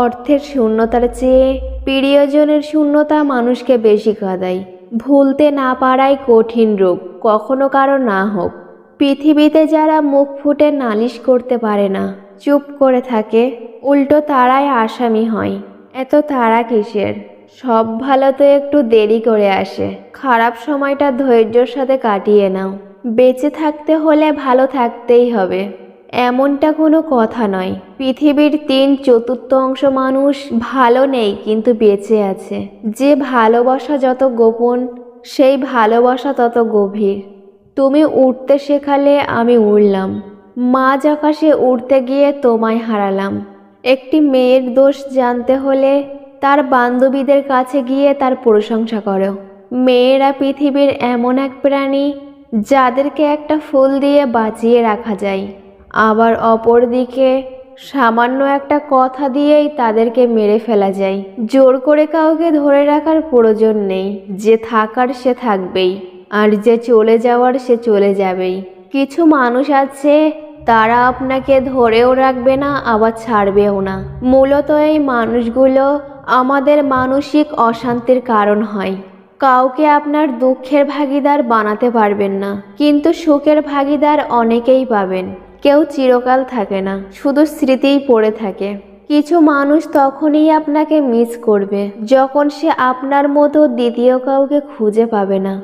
অর্থের শূন্যতার চেয়ে প্রিয়জনের শূন্যতা মানুষকে বেশি কাঁদায়। ভুলতে না পারাই কঠিন রোগ, কখনো কারো না হোক। পৃথিবীতে যারা মুখ ফুটে নালিশ করতে পারে না, চুপ করে থাকে, উল্টো তারাই আসামি হয়। এত তাড়া কিসের? সব ভালো তো একটু দেরি করে আসে। খারাপ সময়টা ধৈর্যের সাথে কাটিয়ে নাও। বেঁচে থাকতে হলে ভালো থাকতেই হবে, এমনটা কোনো কথা নয়। পৃথিবীর 3/4 মানুষ ভালো নেই কিন্তু বেঁচে আছে। যে ভালোবাসা যত গোপন, সেই ভালোবাসা তত গভীর। তুমি উড়তে শেখালে আমি উড়লাম, মাঝ আকাশে উড়তে গিয়ে তোমায় হারালাম। একটি মেয়ের দোষ জানতে হলে তার বান্ধবীদের কাছে গিয়ে তার প্রশংসা করো। মেয়েরা পৃথিবীর এমন এক প্রাণী যাদেরকে একটা ফুল দিয়ে বাঁচিয়ে রাখা যায়, আবার অপরদিকে সামান্য একটা কথা দিয়েই তাদেরকে মেরে ফেলা যায়। জোর করে কাউকে ধরে রাখার প্রয়োজন নেই। যে থাকার সে থাকবেই, আর যে চলে যাওয়ার সে চলে যাবেই। কিছু মানুষ আছে, তারা আপনাকে ধরেও রাখবে না, আবার ছাড়বেও না। মূলত এই মানুষগুলো আমাদের মানসিক অশান্তির কারণ হয়। কাউকে আপনার দুঃখের ভাগীদার বানাতে পারবেন না, কিন্তু সুখের ভাগীদার অনেকেই পাবেন। কেউ চিরকাল থাকে না, শুধু স্মৃতিই পড়ে থাকে। কিছু মানুষ তখনই আপনাকে মিস করবে যখন সে আপনার মতো দ্বিতীয় কাউকে খুঁজে পাবে না।